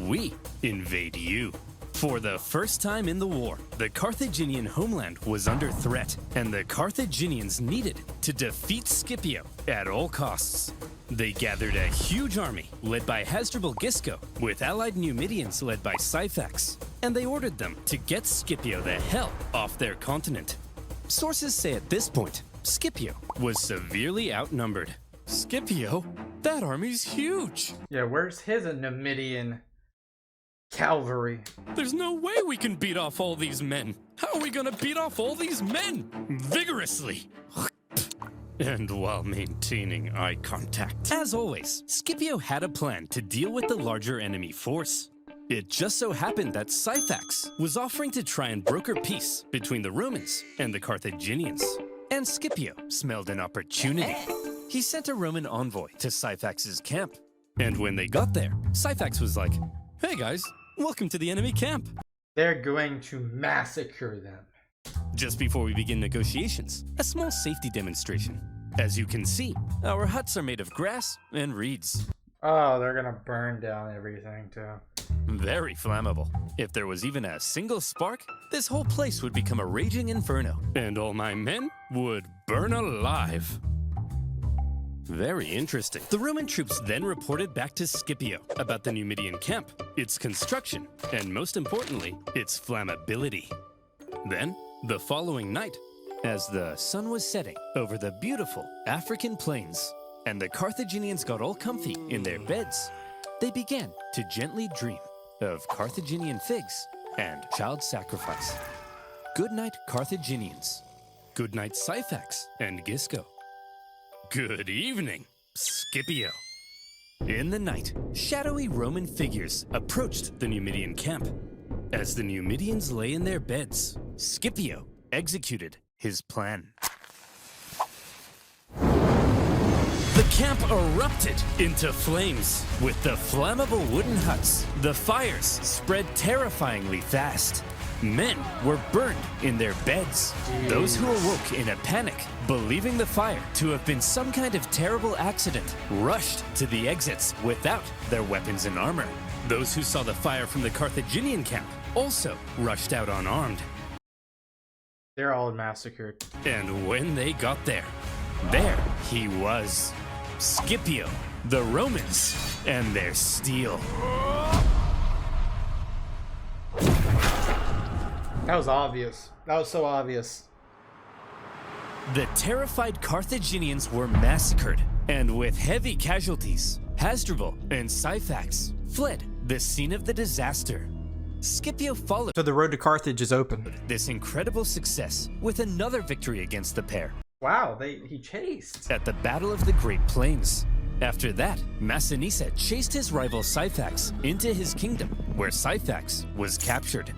we invade you. For the first time in the war, the Carthaginian homeland was under threat, and the Carthaginians needed to defeat Scipio at all costs. They gathered a huge army led by Hasdrubal Gisco, with allied Numidians led by Syphax, and they ordered them to get Scipio the hell off their continent. Sources say at this point, Scipio was severely outnumbered. Scipio? That army's huge! Yeah, where's his Numidian Cavalry. There's no way we can beat off all these men. How are we gonna beat off all these men? Vigorously. And while maintaining eye contact. As always, Scipio had a plan to deal with the larger enemy force. It just so happened that Syphax was offering to try and broker peace between the Romans and the Carthaginians. And Scipio smelled an opportunity. He sent a Roman envoy to Syphax's camp. And when they got there, Syphax was like, "Hey guys, welcome to the enemy camp." They're going to massacre them. Just before we begin negotiations, a small safety demonstration. As you can see, our huts are made of grass and reeds. Oh, they're gonna burn down everything too. Very flammable. If there was even a single spark, this whole place would become a raging inferno. And all my men would burn alive. Very interesting. The Roman troops then reported back to Scipio about the Numidian camp, its construction, and most importantly, its flammability. Then, the following night, as the sun was setting over the beautiful African plains, and the Carthaginians got all comfy in their beds, they began to gently dream of Carthaginian figs and child sacrifice. Good night, Carthaginians. Good night, Syphax and Gisco. Good evening, Scipio. In the night, shadowy Roman figures approached the Numidian camp. As the Numidians lay in their beds, Scipio executed his plan. The camp erupted into flames. With the flammable wooden huts, the fires spread terrifyingly fast. Men were burned in their beds. Those who awoke in a panic, believing the fire to have been some kind of terrible accident, rushed to the exits without their weapons and armor. Those who saw the fire from the Carthaginian camp also rushed out unarmed. They're all massacred. And when they got there he was. Scipio, the Romans, and their steel. That was obvious. That was so obvious. The terrified Carthaginians were massacred, and with heavy casualties, Hasdrubal and Syphax fled the scene of the disaster. Scipio followed So the road to Carthage is open. this incredible success with another victory against the pair Wow, he chased. at the Battle of the Great Plains. After that, Massinissa chased his rival Syphax into his kingdom, where Syphax was captured.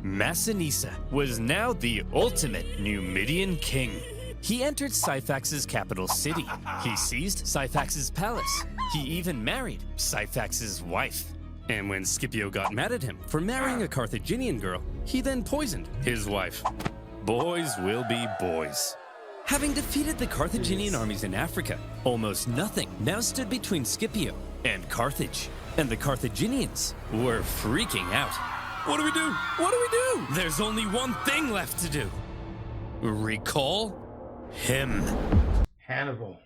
Massinissa was now the ultimate Numidian king. He entered Syphax's capital city. He seized Syphax's palace. He even married Syphax's wife. And when Scipio got mad at him for marrying a Carthaginian girl, he then poisoned his wife. Boys will be boys. Having defeated the Carthaginian armies in Africa, almost nothing now stood between Scipio and Carthage. And the Carthaginians were freaking out. What do we do? What do we do? There's only one thing left to do. Recall him. Hannibal.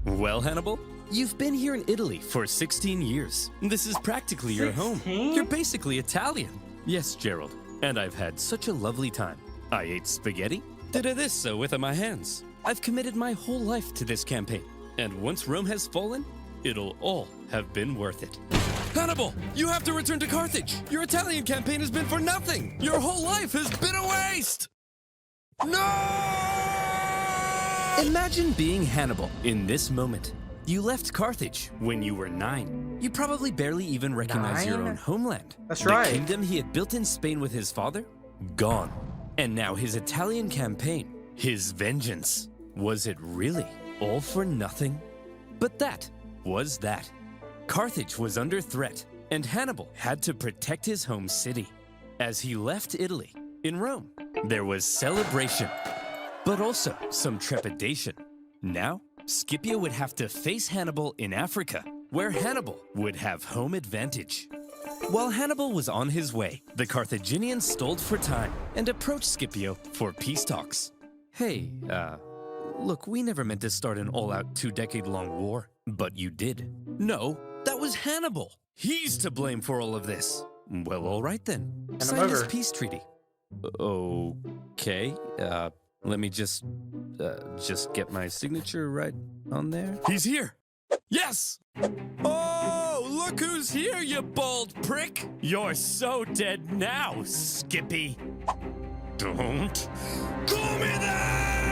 Well, Hannibal, you've been here in Italy for 16 years. This is practically your home. 16? You're basically Italian. Yes, Gerald, and I've had such a lovely time. I ate spaghetti, did this with my hands. I've committed my whole life to this campaign, and once Rome has fallen, it'll all have been worth it. Hannibal, you have to return to Carthage. Your Italian campaign has been for nothing. Your whole life has been a waste. No! Imagine being Hannibal in this moment. You left Carthage when you were 9. You probably barely even recognize your 9? own homeland. That's right. The kingdom he had built in Spain with his father? Gone. And now his Italian campaign, his vengeance. Was it really all for nothing? But that was that. Carthage was under threat, and Hannibal had to protect his home city. As he left Italy, in Rome, there was celebration, but also some trepidation. Now, Scipio would have to face Hannibal in Africa, where Hannibal would have home advantage. While Hannibal was on his way, the Carthaginians stalled for time and approached Scipio for peace talks. Hey, look, we never meant to start an all-out 2-decade-long war, but you did. No, that was Hannibal. He's to blame for all of this. Well, all right then. Sign this peace treaty. Okay, let me just get my signature right on there. He's here. Yes! Oh, look who's here, you bald prick! You're so dead now, Skippy. Don't call me that!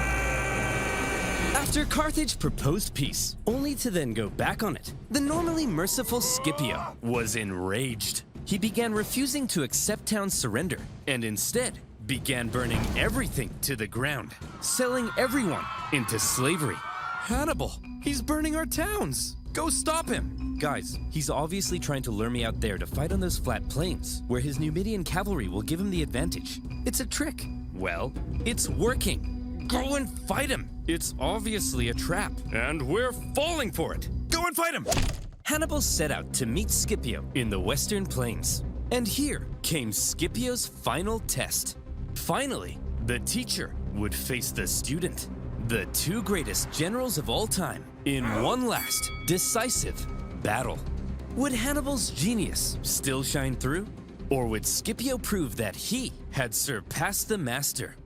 After Carthage proposed peace, only to then go back on it, the normally merciful Scipio was enraged. He began refusing to accept town's surrender, and instead began burning everything to the ground, selling everyone into slavery. Hannibal, he's burning our towns! Go stop him! Guys, he's obviously trying to lure me out there to fight on those flat plains, where his Numidian cavalry will give him the advantage. It's a trick. Well, it's working. Go and fight him! It's obviously a trap, and we're falling for it. Go and fight him! Hannibal set out to meet Scipio in the western plains. And here came Scipio's final test. Finally, the teacher would face the student, the two greatest generals of all time, in one last, decisive battle. Would Hannibal's genius still shine through? Or would Scipio prove that he had surpassed the master?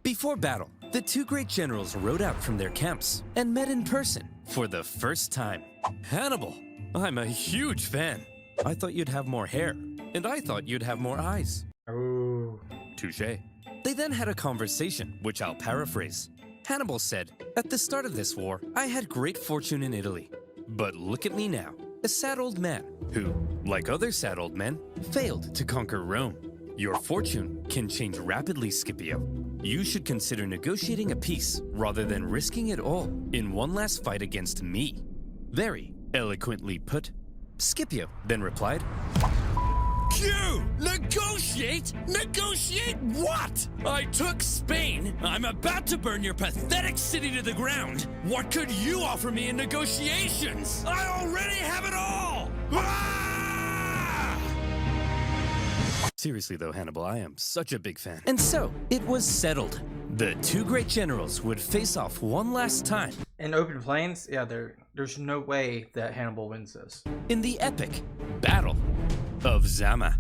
Before battle, the two great generals rode out from their camps and met in person for the first time. Hannibal, I'm a huge fan. I thought you'd have more hair, and I thought you'd have more eyes. Ooh. Touché. They then had a conversation, which I'll paraphrase. Hannibal said, "At the start of this war, I had great fortune in Italy. But look at me now, a sad old man who, like other sad old men, failed to conquer Rome. Your fortune can change rapidly, Scipio. You should consider negotiating a peace rather than risking it all in one last fight against me." Very eloquently put. Scipio then replied, You! Negotiate? Negotiate what? I took Spain. I'm about to burn your pathetic city to the ground. What could you offer me in negotiations? I already have it all! Ah! Seriously though, Hannibal, I am such a big fan. And so, it was settled. The two great generals would face off one last time. In open plains, yeah, there's no way that Hannibal wins this. In the epic Battle of Zama.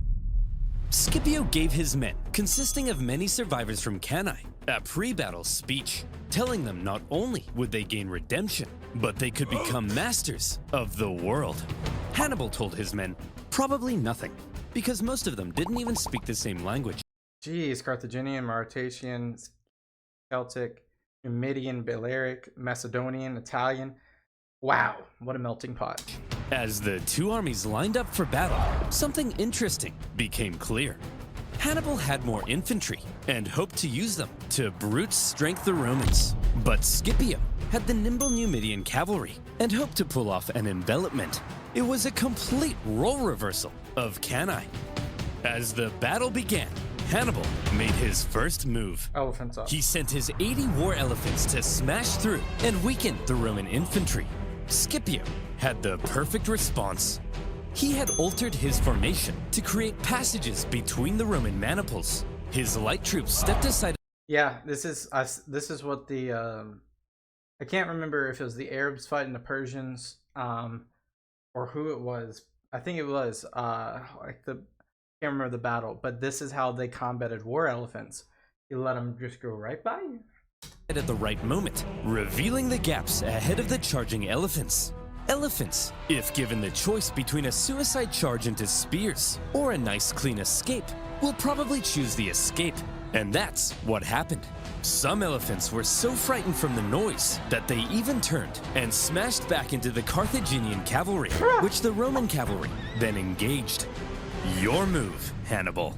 Scipio gave his men, consisting of many survivors from Cannae, a pre-battle speech, telling them not only would they gain redemption, but they could become masters of the world. Hannibal told his men probably nothing, because most of them didn't even speak the same language. Jeez, Carthaginian, Mauritanian, Celtic, Numidian, Balearic, Macedonian, Italian. Wow, what a melting pot. As the two armies lined up for battle, something interesting became clear. Hannibal had more infantry and hoped to use them to brute strength the Romans. But Scipio had the nimble Numidian cavalry and hoped to pull off an envelopment. It was a complete role reversal of Cannae. As the battle began, Hannibal made his first move. Elephants up. He sent his 80 war elephants to smash through and weaken the Roman infantry. Scipio had the perfect response. He had altered his formation to create passages between the Roman maniples. His light troops stepped aside. Yeah, this is what the I can't remember if it was the Arabs fighting the Persians, or who it was. I think it was I can't remember the battle, but this is how they combated war elephants. You let them just go right by you. At the right moment, revealing the gaps ahead of the charging elephants. Elephants, if given the choice between a suicide charge into spears or a nice clean escape, will probably choose the escape. And that's what happened. Some elephants were so frightened from the noise that they even turned and smashed back into the Carthaginian cavalry, which the Roman cavalry then engaged. Your move, Hannibal.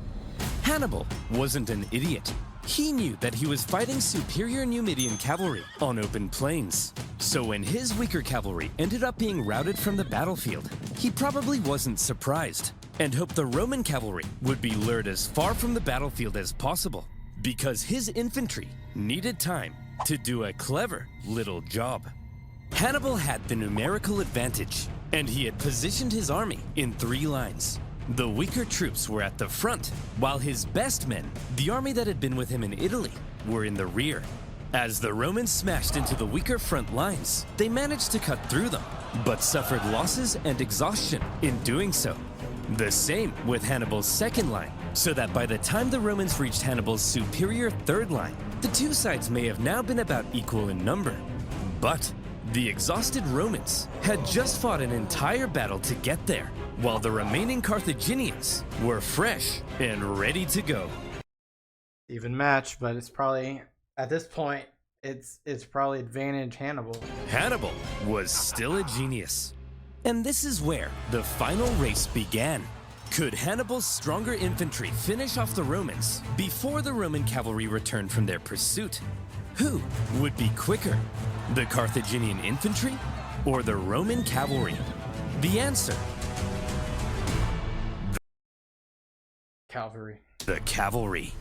Hannibal wasn't an idiot. He knew that he was fighting superior Numidian cavalry on open plains. So when his weaker cavalry ended up being routed from the battlefield, he probably wasn't surprised and hoped the Roman cavalry would be lured as far from the battlefield as possible, because his infantry needed time to do a clever little job. Hannibal had the numerical advantage, and he had positioned his army in 3 lines. The weaker troops were at the front, while his best men, the army that had been with him in Italy, were in the rear. As the Romans smashed into the weaker front lines, they managed to cut through them, but suffered losses and exhaustion in doing so. The same with Hannibal's second line, so that by the time the Romans reached Hannibal's superior third line, the two sides may have now been about equal in number. But The exhausted Romans had just fought an entire battle to get there, while the remaining Carthaginians were fresh and ready to go. Even match, but it's probably at this point it's probably advantage Hannibal. Hannibal was still a genius. And this is where the final race began. Could Hannibal's stronger infantry finish off the Romans before the Roman cavalry returned from their pursuit? Who would be quicker, the Carthaginian infantry or the Roman cavalry? The answer: Cavalry. the cavalry.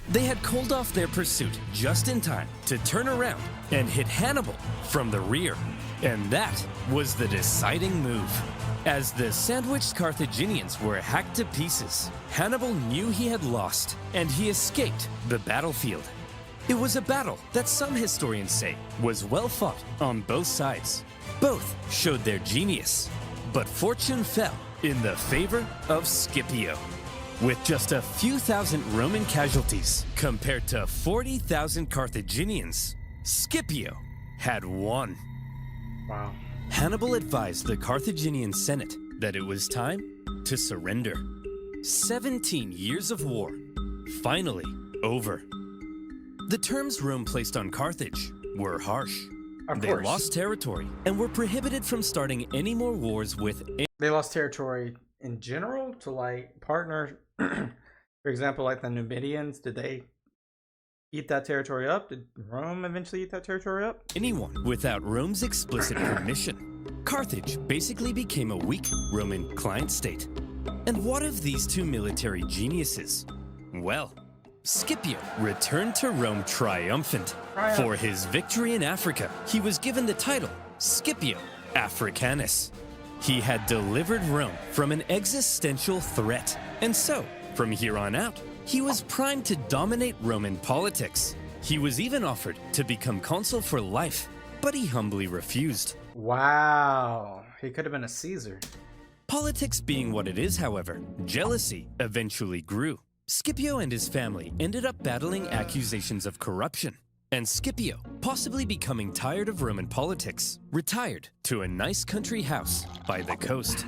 They had called off their pursuit just in time to turn around and hit Hannibal from the rear. And that was the deciding move. As the sandwiched Carthaginians were hacked to pieces, Hannibal knew he had lost, and he escaped the battlefield. It was a battle that some historians say was well fought on both sides. Both showed their genius, but fortune fell in the favor of Scipio. With just a few thousand Roman casualties compared to 40,000 Carthaginians, Scipio had won. Wow. Hannibal advised the Carthaginian Senate that it was time to surrender. 17 years of war, finally over. The terms Rome placed on Carthage were harsh. Of They course. lost territory and were prohibited from starting any more wars with They lost territory in general to like partner. For example, like the Numidians, did they eat that territory up? Did Rome eventually eat that territory up? anyone without Rome's explicit permission. Carthage basically became a weak Roman client state. And what of these two military geniuses? Well, Scipio returned to Rome triumphant. For his victory in Africa, he was given the title Scipio Africanus. He had delivered Rome from an existential threat, and so, from here on out, he was primed to dominate Roman politics. He was even offered to become consul for life, but he humbly refused. Wow. He could have been a Caesar. Politics being what it is, however, jealousy eventually grew. Scipio and his family ended up battling accusations of corruption, and Scipio, possibly becoming tired of Roman politics, retired to a nice country house by the coast.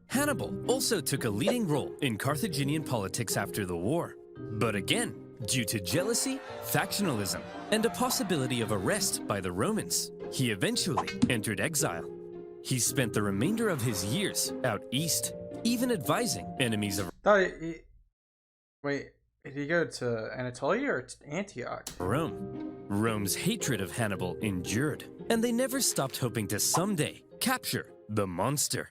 Hannibal also took a leading role in Carthaginian politics after the war, but again, due to jealousy, factionalism, and a possibility of arrest by the Romans, he eventually entered exile. He spent the remainder of his years out east, even advising enemies of Wait, did he go to Anatolia or to Antioch? Rome. Rome's hatred of Hannibal endured, and they never stopped hoping to someday capture the monster.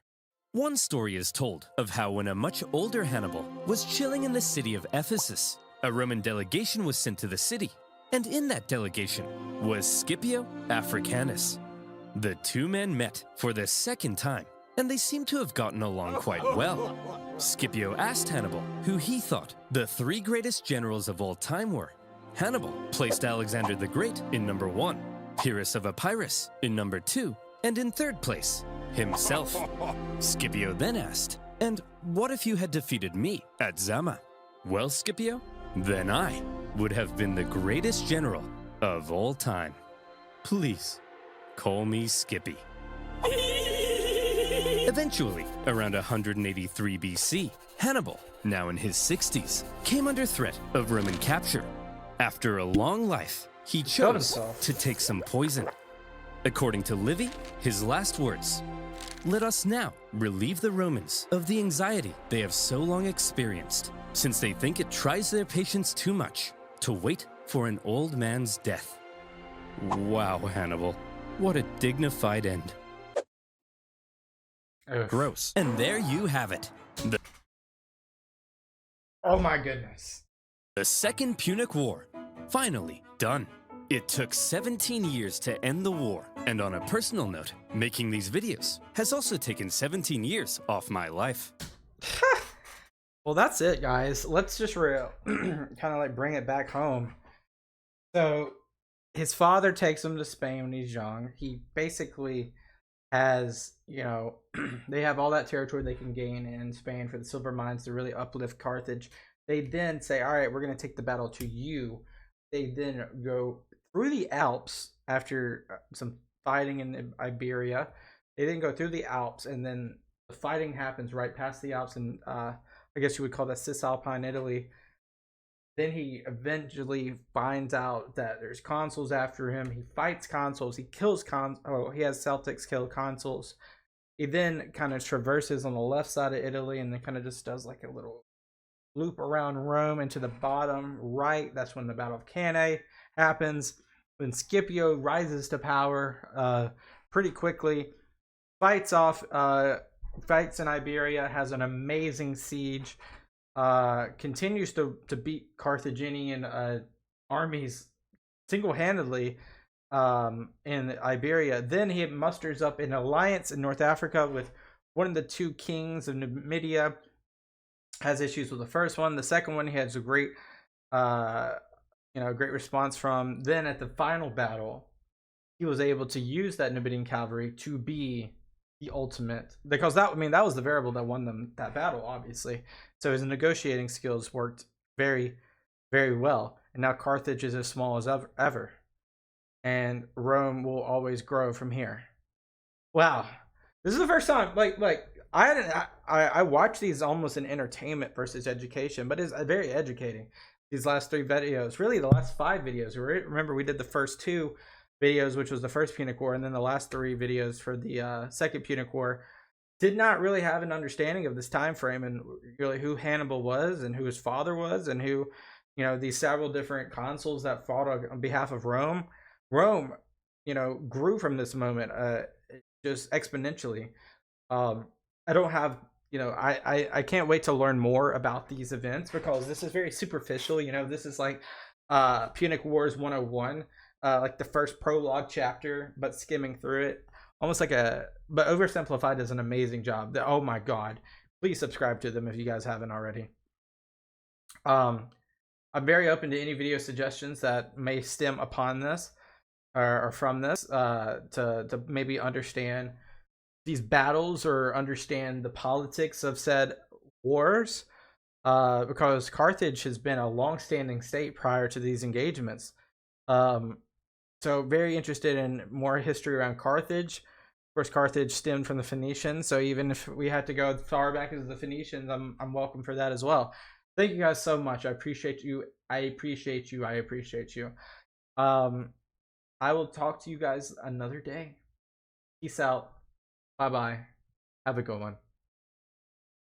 One story is told of how when a much older Hannibal was chilling in the city of Ephesus, a Roman delegation was sent to the city, and in that delegation was Scipio Africanus. The two men met for the second time, and they seemed to have gotten along quite well. Scipio asked Hannibal who he thought the three greatest generals of all time were. Hannibal placed Alexander the Great in number 1, Pyrrhus of Epirus in number 2, and in third place, himself. Scipio then asked, "And what if you had defeated me at Zama?" "Well, Scipio, then I would have been the greatest general of all time. Please, call me Skippy." Eventually, around 183 BC, Hannibal, now in his 60s, came under threat of Roman capture. After a long life, he killed chose himself. to take some poison. According to Livy, his last words: "Let us now relieve the Romans of the anxiety they have so long experienced, since they think it tries their patience too much to wait for an old man's death." Wow, Hannibal, what a dignified end. Ugh. Gross. And there you have it. Oh my goodness. The Second Punic War, finally done. It took 17 years to end the war, and on a personal note, making these videos has also taken 17 years off my life. Well, that's it, guys. Let's just kind of like bring it back home. So, his father takes him to Spain when he's young. He basically has, they have all that territory they can gain in Spain for the silver mines to really uplift Carthage. They then say, all right, we're going to take the battle to you. They then go through the Alps after some fighting in Iberia. They then go through the Alps, and then the fighting happens right past the Alps, and I guess you would call that Cisalpine Italy. Then he eventually finds out that there's consuls after him. He fights consuls. He kills he has Celtics kill consuls. He then kind of traverses on the left side of Italy, and then kind of just does like a little loop around Rome into the bottom right. That's when the Battle of Cannae happens. When Scipio rises to power pretty quickly, fights in Iberia, has an amazing siege, continues to beat Carthaginian armies single-handedly in Iberia. Then he musters up an alliance in North Africa with one of the two kings of Numidia. Has issues with the first one. The second one he has a great great response from. Then at the final battle, he was able to use that Numidian cavalry to be the ultimate, because that was the variable that won them that battle, obviously. So his negotiating skills worked very, very well. And now Carthage is as small as ever. And Rome will always grow from here. Wow. This is the first time I watch these almost in entertainment versus education, but it's very educating. These last 3 videos, really the last 5 videos. Remember, we did the first 2 videos, which was the first Punic War, and then the last 3 videos for the Second Punic War. Did not really have an understanding of this time frame and really who Hannibal was and who his father was and who, these several different consuls that fought on behalf of Rome. Rome, grew from this moment just exponentially. I don't have, I can't wait to learn more about these events, because this is very superficial. This is like Punic Wars 101, like the first prologue chapter, but skimming through it. Almost like but Oversimplified does an amazing job. Oh my God. Please subscribe to them if you guys haven't already. I'm very open to any video suggestions that may stem upon this or from this to maybe understand these battles or understand the politics of said wars, because Carthage has been a long-standing state prior to these engagements. So very interested in more history around Carthage. Of course, Carthage stemmed from the Phoenicians, so even if we had to go as far back as the Phoenicians, I'm welcome for that as well. Thank you guys so much. I appreciate you. I appreciate you. I will talk to you guys another day. Peace out. Bye-bye. Have a good one.